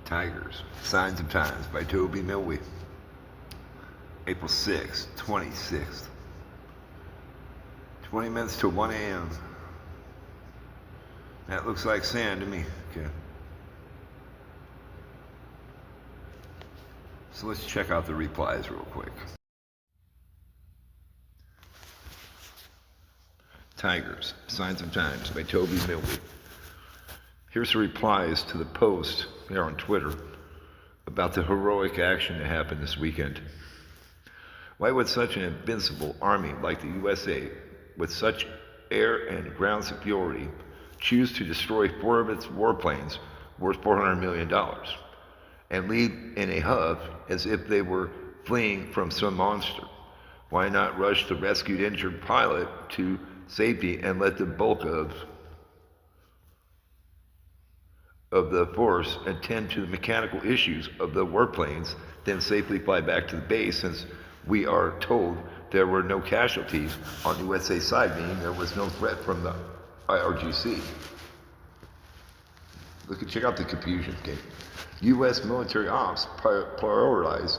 Tigers, Signs of Times by Toby Milwee. April 6th, 26th. 20 minutes to 1 a.m. That looks like sand to me. Okay. So let's check out the replies real quick. Tigers, Signs of Times by Toby Milwee. Here's the replies to the post here on Twitter about the heroic action that happened this weekend. Why would such an invincible army like the USA, with such air and ground superiority, choose to destroy 4 of its warplanes worth $400 million and leave in a huff as if they were fleeing from some monster? Why not rush the rescued injured pilot to safety and let the bulk of the force attend to the mechanical issues of the warplanes, then safely fly back to the base, since we are told there were no casualties on the USA side, meaning there was no threat from the IRGC. Check out the confusion, okay? U.S. military ops prioritized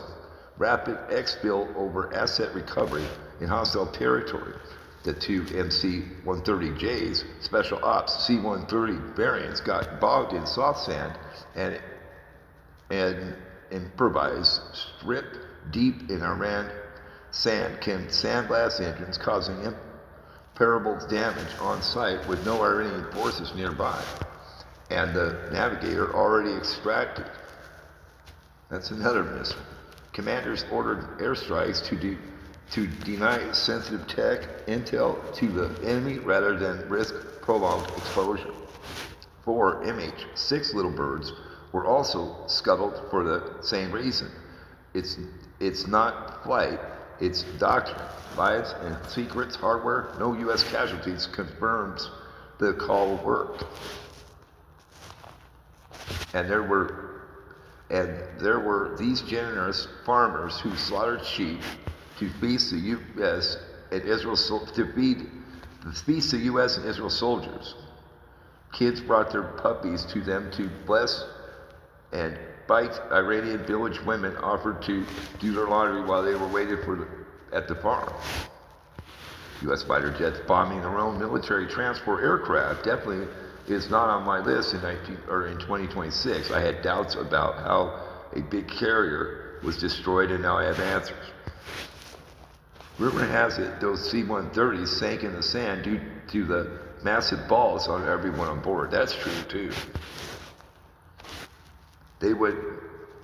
rapid exfil over asset recovery in hostile territory. The 2 MC-130J's Special Ops C-130 variants got bogged in soft sand and improvised strip deep in Iran sand can sandblast engines, causing irreparable damage on site with no Iranian forces nearby, and the navigator already extracted. That's another missile. Commanders ordered airstrikes to deny sensitive tech intel to the enemy rather than risk prolonged exposure. 4 MH-6 Little Birds were also scuttled for the same reason. It's not flight, it's doctrine. Lies and secrets, hardware, no U.S. casualties confirms the call worked. And there were these generous farmers who slaughtered sheep to feast the U.S. and Israel and Israel soldiers. Kids brought their puppies to them to bless, and bite Iranian village women offered to do their laundry while they were waiting at the farm. U.S. fighter jets bombing their own military transport aircraft definitely is not on my list in 2026. I had doubts about how a big carrier was destroyed, and now I have answers. Rumor has it those C-130s sank in the sand due to the massive balls on everyone on board. That's true too.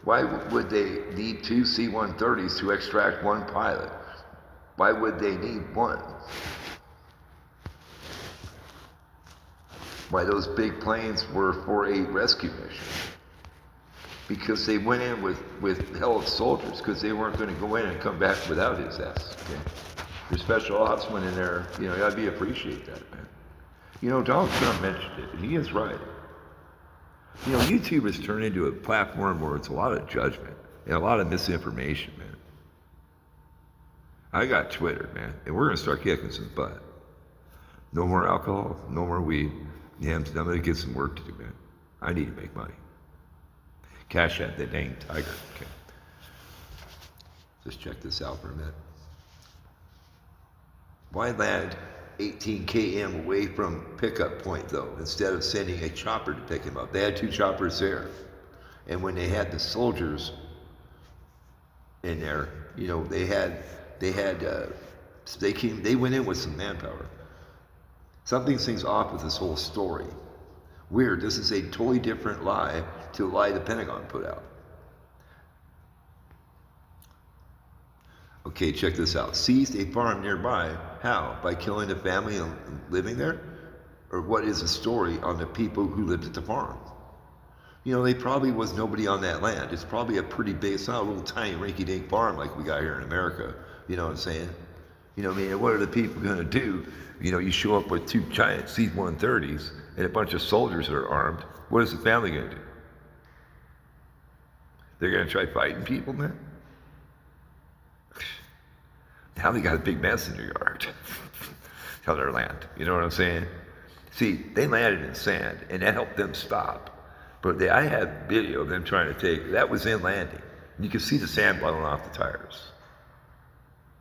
Why would they need 2 C-130s to extract 1 pilot? Why would they need 1? Why those big planes were for a rescue mission? Because they went in with hell of soldiers, because they weren't going to go in and come back without his ass. Okay? Your special ops went in there, I'd appreciate that, man. Donald Trump mentioned it, and he is right. YouTube has turned into a platform where it's a lot of judgment and a lot of misinformation, man. I got Twitter, man, and we're going to start kicking some butt. No more alcohol, no more weed. Yeah, I'm going to get some work to do, man. I need to make money. Cash at that dang tiger. Okay. Just check this out for a minute. Why land 18 km away from pickup point, though, instead of sending a chopper to pick him up? They had 2 choppers there. And when they had the soldiers in there, they went in with some manpower. Something seems off with this whole story. Weird, this is a totally different lie to the lie the Pentagon put out. Okay, check this out. Seized a farm nearby. How? By killing the family and living there? Or what is the story on the people who lived at the farm? They probably was nobody on that land. It's probably a pretty big, it's not a little tiny rinky-dink farm like we got here in America. You know what I'm saying? What are the people going to do? You show up with 2 giant C-130s and a bunch of soldiers that are armed. What is the family going to do? They're going to try fighting people, man? Now they got a big messenger yard on their land. You know what I'm saying? See, they landed in sand, and that helped them stop. But I had video of them trying to take, that was in landing. And you could see the sand blowing off the tires.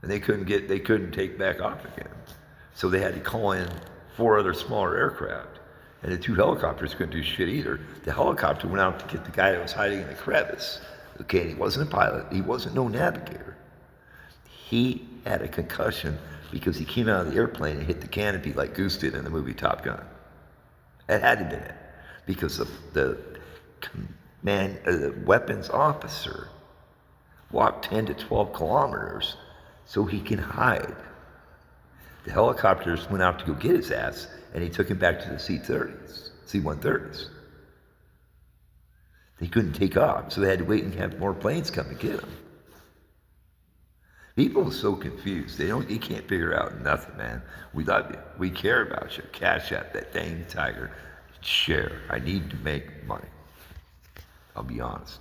And they couldn't take back off again. So they had to call in 4 other smaller aircraft. And the 2 helicopters couldn't do shit either. The helicopter went out to get the guy that was hiding in the crevice. Okay, and he wasn't a pilot. He wasn't no navigator. He had a concussion because he came out of the airplane and hit the canopy like Goose did in the movie Top Gun. It had to have been it. Because the weapons officer walked 10 to 12 kilometers so he can hide. The helicopters went out to go get his ass, and he took him back to the C-130s. They couldn't take off, so they had to wait and have more planes come and get him. People are so confused. They can't figure out nothing, man. We love you. We care about you. Cash out that dang tiger. Share. I need to make money. I'll be honest.